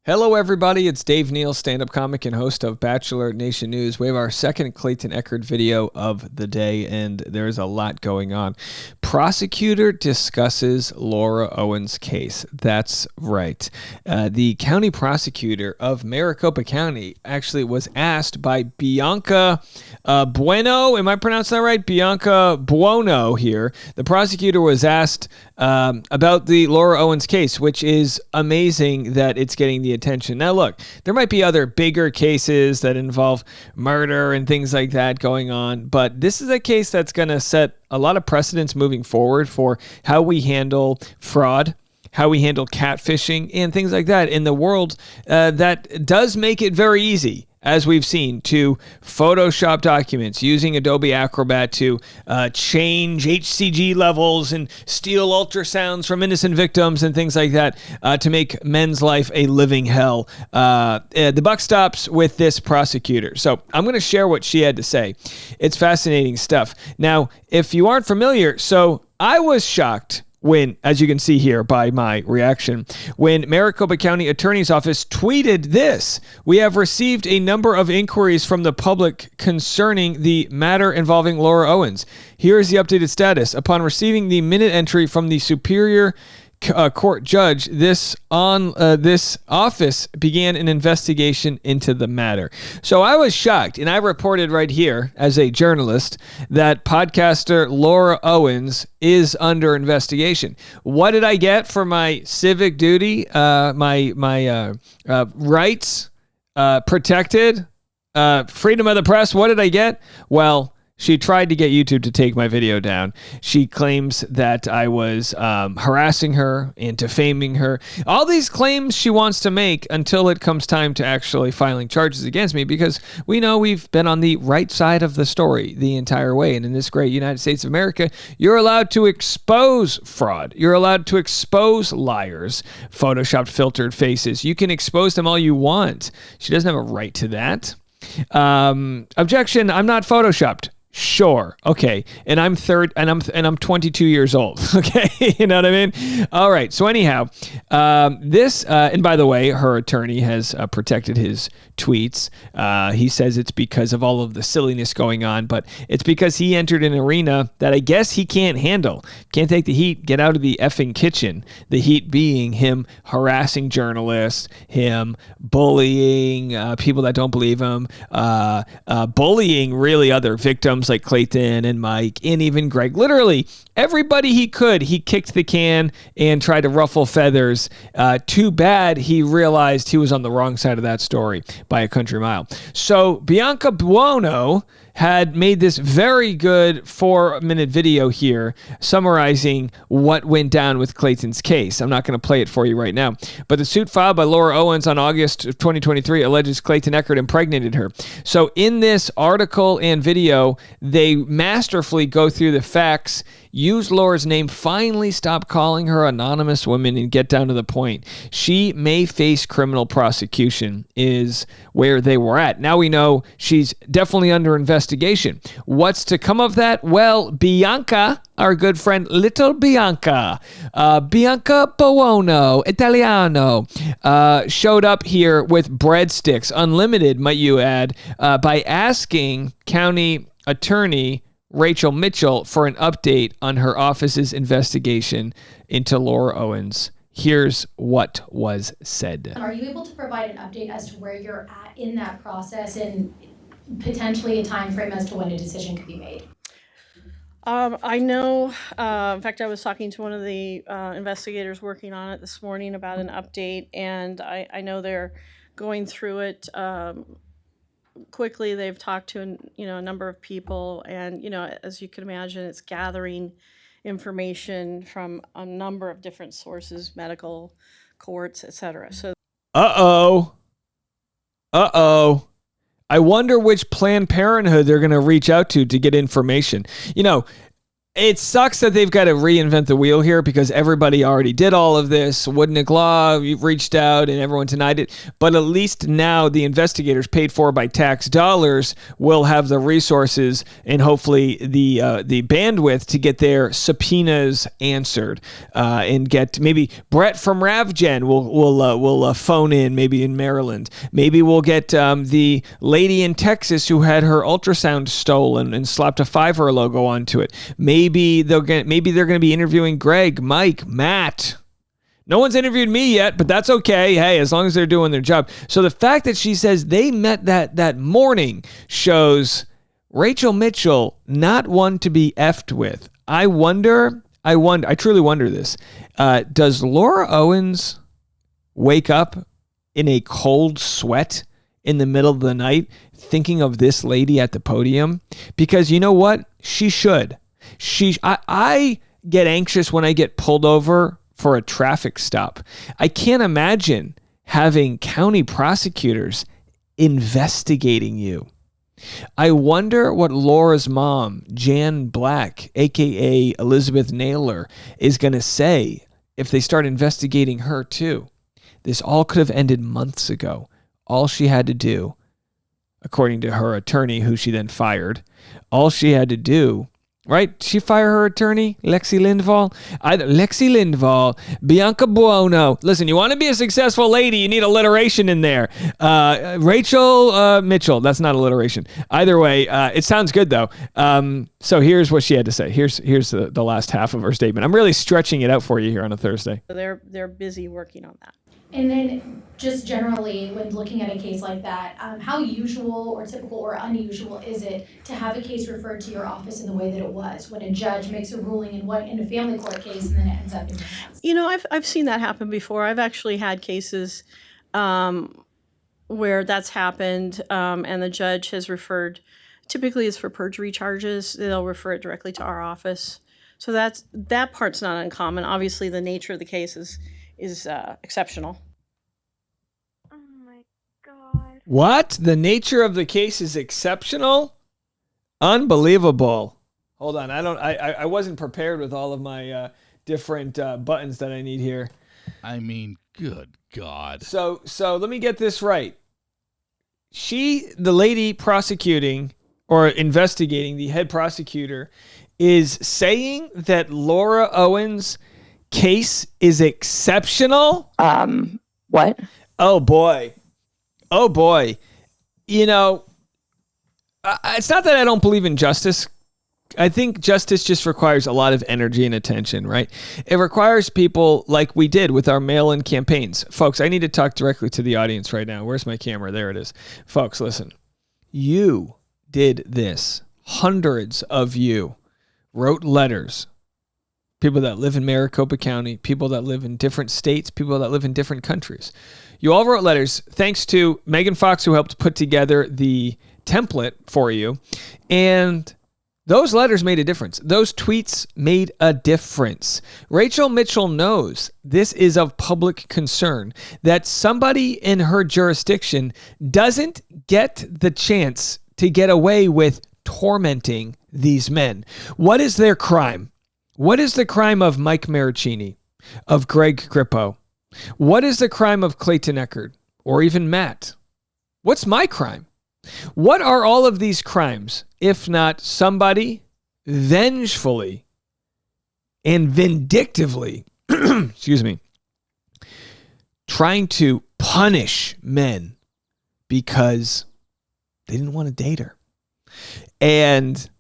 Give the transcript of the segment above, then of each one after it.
Hello, everybody. It's Dave Neal, stand-up comic and host of Bachelor Nation News. We have our second Clayton Echard video of the day, and there's a lot going on. Prosecutor discusses Laura Owens' case. That's right. The county prosecutor of Maricopa County actually was asked by Bianca Bueno. Am I pronouncing that right? Bianca Buono here. The prosecutor was asked about the Laura Owens case, which is amazing that it's getting the attention. Now, look, there might be other bigger cases that involve murder and things like that going on, but this is a case that's going to set a lot of precedents moving forward for how we handle fraud, how we handle catfishing, and things like that in the world that does make it very easy, as we've seen, to Photoshop documents using Adobe Acrobat to change HCG levels and steal ultrasounds from innocent victims and things like that to make men's life a living hell. The buck stops with this prosecutor. So I'm going to share what she had to say. It's fascinating stuff. Now, if you aren't familiar, so I was shocked when, as you can see here by my reaction, when Maricopa County Attorney's Office tweeted this: "We have received a number of inquiries from the public concerning the matter involving Laura Owens. Here is the updated status. Upon receiving the minute entry from the Superior Court judge, this office began an investigation into the matter." So I was shocked, and I reported right here as a journalist that podcaster Laura Owens is under investigation. What did I get for my civic duty? My rights protected, freedom of the press. What did I get? Well, she tried to get YouTube to take my video down. She claims that I was harassing her and defaming her. All these claims she wants to make until it comes time to actually filing charges against me, because we know we've been on the right side of the story the entire way. And in this great United States of America, you're allowed to expose fraud. You're allowed to expose liars, Photoshopped filtered faces. You can expose them all you want. She doesn't have a right to that. Objection, I'm not Photoshopped. Sure. Okay. And I'm 22 years old. Okay. You know what I mean? All right. So anyhow, and by the way, her attorney has protected his tweets. He says it's because of all of the silliness going on, but it's because he entered an arena that I guess he can't handle. Can't take the heat. Get out of the effing kitchen. The heat being him harassing journalists, him bullying people that don't believe him, bullying really other victims like Clayton and Mike and even Greg. Literally everybody he could, he kicked the can and tried to ruffle feathers. Too bad he realized he was on the wrong side of that story by a country mile. So Bianca Buono had made this very good 4-minute video here summarizing what went down with Clayton's case. I'm not going to play it for you right now, but the suit filed by Laura Owens on August of 2023 alleges Clayton Echard impregnated her. So in this article and video, they masterfully go through the facts, use Laura's name, finally stop calling her anonymous woman, and get down to the point. She may face criminal prosecution is where they were at. Now we know she's definitely under investigation. What's to come of that? Well, Bianca, our good friend, little Bianca, Bianca Buono, Italiano, showed up here with breadsticks, unlimited, might you add, by asking county attorney Rachel Mitchell for an update on her office's investigation into Laura Owens. Here's what was said. Are you able to provide an update as to where you're at in that process and potentially a time frame as to when a decision could be made? I know, in fact, I was talking to one of the investigators working on it this morning about an update, and I know they're going through it quickly. They've talked to a number of people, and as you can imagine, it's gathering information from a number of different sources, medical, courts, etc. So I wonder which Planned Parenthood they're going to reach out to get information. It sucks that they've got to reinvent the wheel here because everybody already did all of this. Wouldn't Law, you've reached out and everyone denied it. But at least now the investigators paid for by tax dollars will have the resources and hopefully the bandwidth to get their subpoenas answered and get maybe Brett from RavGen will phone in maybe in Maryland. Maybe we'll get the lady in Texas who had her ultrasound stolen and slapped a Fiverr logo onto it. Maybe they're going to be interviewing Greg, Mike, Matt. No one's interviewed me yet, but that's okay. Hey, as long as they're doing their job. So the fact that she says they met that morning shows Rachel Mitchell not one to be effed with. I truly wonder this. Does Laura Owens wake up in a cold sweat in the middle of the night thinking of this lady at the podium? Because you know what? She should. I get anxious when I get pulled over for a traffic stop. I can't imagine having county prosecutors investigating you. I wonder what Laura's mom, Jan Black, a.k.a. Elizabeth Naylor, is going to say if they start investigating her too. This all could have ended months ago. All she had to do, according to her attorney, who she then fired, all she had to do, right? She fired her attorney, Lexi Lindvall. Lexi Lindvall, Bianca Buono. Listen, you want to be a successful lady, you need alliteration in there. Rachel Mitchell. That's not alliteration. Either way, it sounds good though. So here's what she had to say. Here's the last half of her statement. I'm really stretching it out for you here on a Thursday. They're busy working on that. And then just generally, when looking at a case like that, how usual or typical or unusual is it to have a case referred to your office in the way that it was when a judge makes a ruling in a family court case and then it ends up in your hands? You know, I've seen that happen before. I've actually had cases where that's happened, and the judge has referred. Typically, it's for perjury charges. They'll refer it directly to our office. So that part's not uncommon. Obviously, the nature of the case is exceptional. Oh my God. What? The nature of the case is exceptional? Unbelievable. Hold on. I wasn't prepared with all of my different buttons that I need here. I mean, good God. So let me get this right. The lady prosecuting or investigating, the head prosecutor, is saying that Laura Owens' case is exceptional? What? Oh boy. You know, it's not that I don't believe in justice. I think justice just requires a lot of energy and attention, right? It requires people like we did with our mail-in campaigns. Folks, I need to talk directly to the audience right now. Where's my camera? There it is. Folks, listen. You did this. Hundreds of you wrote letters. People that live in Maricopa County, people that live in different states, people that live in different countries. You all wrote letters thanks to Megan Fox, who helped put together the template for you. And those letters made a difference. Those tweets made a difference. Rachel Mitchell knows this is of public concern, that somebody in her jurisdiction doesn't get the chance to get away with tormenting these men. What is their crime? What is the crime of Mike Maricini, of Greg Grippo? What is the crime of Clayton Echard, or even Matt? What's my crime? What are all of these crimes, if not somebody vengefully and vindictively, excuse me, trying to punish men because they didn't want to date her? And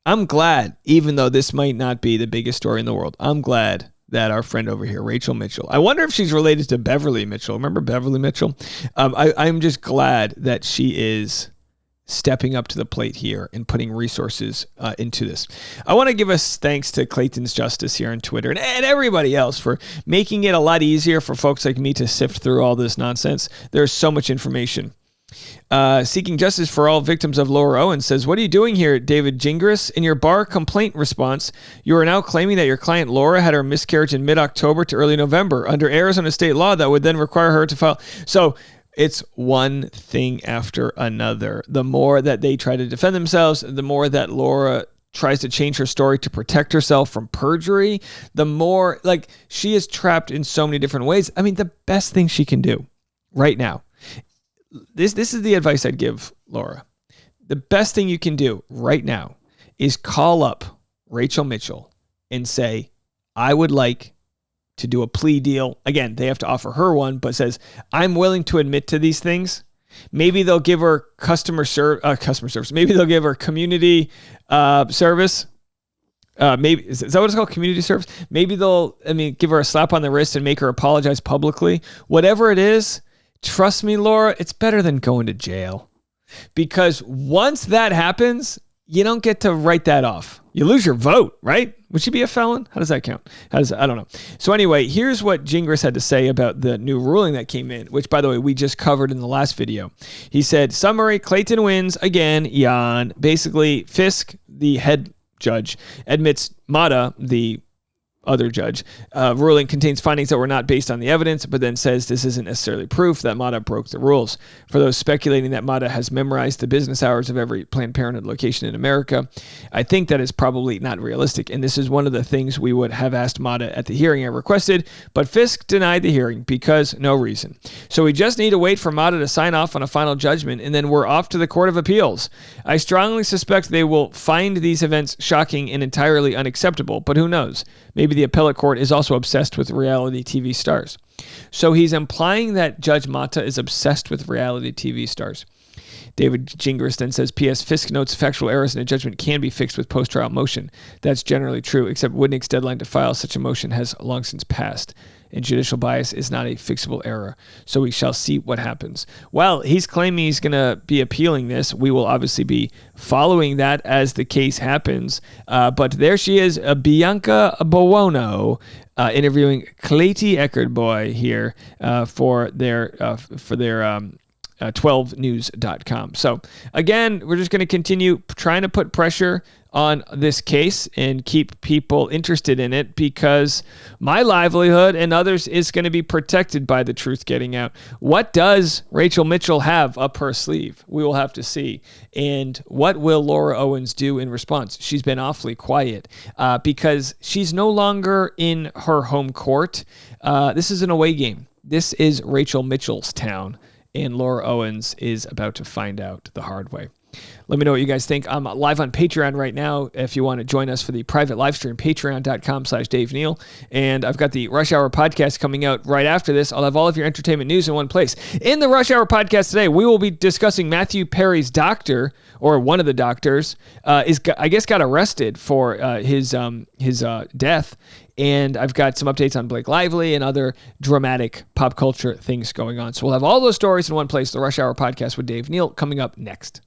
I'm glad, even though this might not be the biggest story in the world, I'm glad that our friend over here, Rachel Mitchell, I wonder if she's related to Beverly Mitchell. Remember Beverly Mitchell? I'm just glad that she is stepping up to the plate here and putting resources into this. I want to give us thanks to Clayton's Justice here on Twitter and everybody else for making it a lot easier for folks like me to sift through all this nonsense. There's so much information. Seeking Justice for All Victims of Laura Owens says, "What are you doing here, David Gingras? In your bar complaint response, you are now claiming that your client Laura had her miscarriage in mid-October to early November. Under Arizona state law, that would then require her to file." So it's one thing after another. The more that they try to defend themselves, the more that Laura tries to change her story to protect herself from perjury, the more, like, she is trapped in so many different ways. I mean, the best thing she can do right now, this is the advice I'd give Laura. The best thing you can do right now is call up Rachel Mitchell and say, I would like to do a plea deal. Again, they have to offer her one, but says, I'm willing to admit to these things. Maybe they'll give her customer service. Maybe they'll give her community service. Maybe is that what it's called? Community service. Maybe they'll, give her a slap on the wrist and make her apologize publicly. Whatever it is, trust me, Laura, it's better than going to jail. Because once that happens, you don't get to write that off. You lose your vote, right? Would she be a felon? How does that count? I don't know. So anyway, here's what Gingras had to say about the new ruling that came in, which, by the way, we just covered in the last video. He said, summary, Clayton wins again, yawn. Basically, Fisk, the head judge, admits Mata, the other judge, ruling contains findings that were not based on the evidence, but then says this isn't necessarily proof that Mata broke the rules. For those speculating that Mata has memorized the business hours of every Planned Parenthood location in America, I think that is probably not realistic, and this is one of the things we would have asked Mata at the hearing I requested, but Fisk denied the hearing because no reason. So we just need to wait for Mata to sign off on a final judgment, and then we're off to the Court of Appeals. I strongly suspect they will find these events shocking and entirely unacceptable, but who knows? Maybe the appellate court is also obsessed with reality TV stars. So he's implying that Judge Mata is obsessed with reality TV stars. David Gingras then says, P.S. Fisk notes factual errors in a judgment can be fixed with post-trial motion. That's generally true, except Woodnick's deadline to file such a motion has long since passed, and judicial bias is not a fixable error. So we shall see what happens. Well, he's claiming he's going to be appealing this. We will obviously be following that as the case happens. But there she is, Bianca Buono, interviewing Clayton Echard boy here for their 12news.com. So again, we're just going to continue trying to put pressure on this case and keep people interested in it, because my livelihood and others is going to be protected by the truth getting out. What does Rachel Mitchell have up her sleeve? We will have to see. And what will Laura Owens do in response? She's been awfully quiet because she's no longer in her home court. This is an away game. This is Rachel Mitchell's town, and Laura Owens is about to find out the hard way. Let me know what you guys think. I'm live on Patreon right now if you want to join us for the private live stream, patreon.com/Dave Neal. And I've got the Rush Hour podcast coming out right after this. I'll have all of your entertainment news in one place. In the Rush Hour podcast today, we will be discussing Matthew Perry's doctor, or one of the doctors, got arrested for his death. And I've got some updates on Blake Lively and other dramatic pop culture things going on. So we'll have all those stories in one place. The Rush Hour podcast with Dave Neal coming up next.